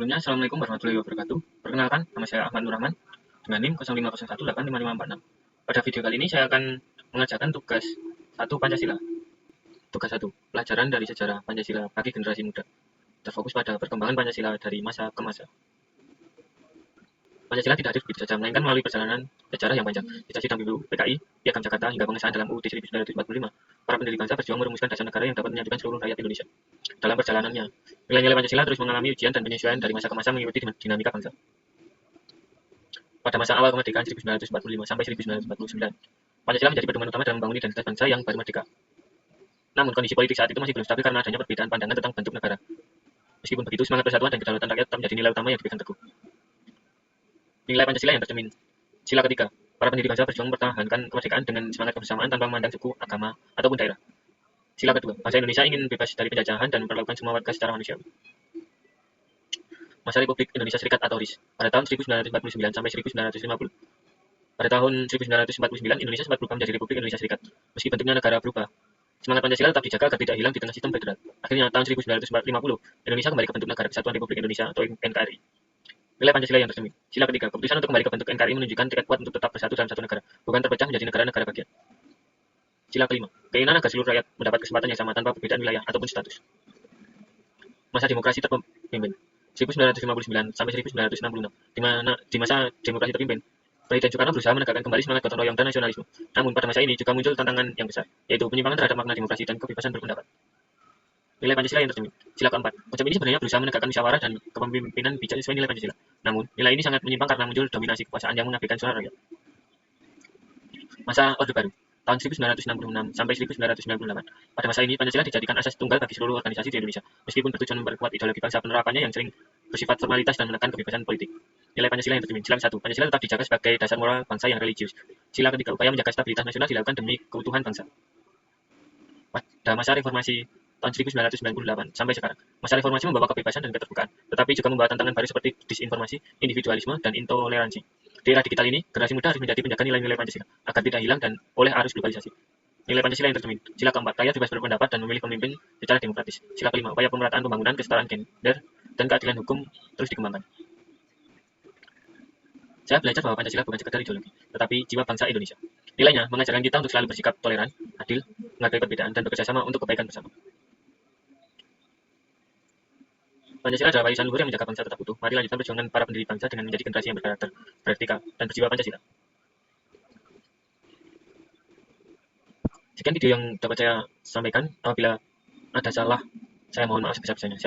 Sebelumnya, Assalamualaikum warahmatullahi wabarakatuh. Perkenalkan, nama saya Ahmad Nur Rahman dengan NIM 0501855546. Pada video kali ini saya akan mengerjakan tugas 1 Pancasila. Tugas 1, pelajaran dari sejarah Pancasila bagi generasi muda. Terfokus pada perkembangan Pancasila dari masa ke masa. Pancasila tidak hadir begitu saja, melainkan melalui perjalanan sejarah yang panjang. Sejak sidang BBU, PKI, Piagam Jakarta, hingga pengesahan dalam UUD 1945, para pendiri bangsa berjuang merumuskan dasar negara yang dapat menyatukan seluruh rakyat Indonesia. Dalam perjalanannya, nilai-nilai Pancasila terus mengalami ujian dan penyesuaian dari masa ke masa mengikuti dinamika bangsa. Pada masa awal kemerdekaan 1945 sampai 1949, Pancasila menjadi pedoman utama dalam membangun identitas bangsa yang baru merdeka. Namun kondisi politik saat itu masih belum stabil karena adanya perbedaan pandangan tentang bentuk negara. Meskipun begitu, semangat persatuan dan kedaulatan rakyat tetap menjadi nilai utama yang dipegang teguh. Nilai Pancasila yang tercermin. Sila ketiga, para pendiri bangsa berjuang mempertahankan kemerdekaan dengan semangat kebersamaan tanpa memandang suku, agama, ataupun daerah. Sila kedua, bangsa Indonesia ingin bebas dari penjajahan dan memperlakukan semua warga secara manusiawi. Masa Republik Indonesia Serikat atau RIS pada tahun 1949 sampai 1950. Pada tahun 1949, Indonesia sempat berubah menjadi Republik Indonesia Serikat. Meski bentuknya negara berubah, semangat Pancasila tetap dijaga agar tidak hilang di tengah sistem federal. Akhirnya, tahun 1950, Indonesia kembali ke bentuk Negara Kesatuan Republik Indonesia atau NKRI. Nilai Pancasila yang tercermin. Sila ketiga, keputusan untuk kembali ke bentuk NKRI menunjukkan tekad kuat untuk tetap bersatu dalam satu negara, bukan terpecah menjadi negara-negara bagian. Sila kelima, keinginan agar seluruh rakyat mendapat kesempatan yang sama tanpa perbedaan wilayah ataupun status. Masa demokrasi terpimpin 1959 sampai 1966, di masa demokrasi terpimpin, Presiden Soekarno berusaha menegakkan kembali semangat gotong royong dan nasionalisme. Namun pada masa ini juga muncul tantangan yang besar, yaitu penyimpangan terhadap makna demokrasi dan kebebasan berpendapat. Nilai Pancasila yang tercermin. Sila keempat. Konsep ini sebenarnya berusaha menegakkan musyawarah dan kepemimpinan bijak sesuai nilai Pancasila. Namun, nilai ini sangat menyimpang karena muncul dominasi kekuasaan yang mengabaikan suara rakyat. Masa Orde Baru tahun 1966 sampai 1998. Pada masa ini, Pancasila dijadikan asas tunggal bagi seluruh organisasi di Indonesia, meskipun bertujuan memperkuat ideologi bangsa. Penerapannya yang sering bersifat formalitas dan menekan kebebasan politik. Nilai Pancasila yang tercermin. Sila satu, Pancasila tetap dijaga sebagai dasar moral bangsa yang religius. Sila ketiga, upaya menjaga stabilitas nasional dilakukan demi keutuhan bangsa. Pada masa reformasi tahun 1998 sampai sekarang, masa reformasi membawa kebebasan dan keterbukaan, tetapi juga membawa tantangan baru seperti disinformasi, individualisme, dan intoleransi. Di era digital ini, generasi muda harus menjadi penjaga nilai-nilai Pancasila agar tidak hilang dan oleh arus globalisasi. Nilai Pancasila yang tercermin. Sila keempat, rakyat bebas berpendapat dan memilih pemimpin secara demokratis. Sila kelima, upaya pemerataan pembangunan, kesetaraan gender, dan keadilan hukum terus dikembangkan. Saya belajar bahwa Pancasila bukan sekedar ideologi, tetapi jiwa bangsa Indonesia. Nilainya mengajarkan kita untuk selalu bersikap toleran, adil, menghargai perbedaan, dan bekerja sama untuk kebaikan bersama. Pancasila adalah warisan luhur yang menjaga bangsa tetap utuh. Mari lanjutkan perjuangan para pendiri bangsa dengan menjadi generasi yang berkarakter, beretika, dan berjiwa Pancasila. Sekian video yang dapat saya sampaikan. Apabila ada salah, saya mohon maaf sebesar-besarnya.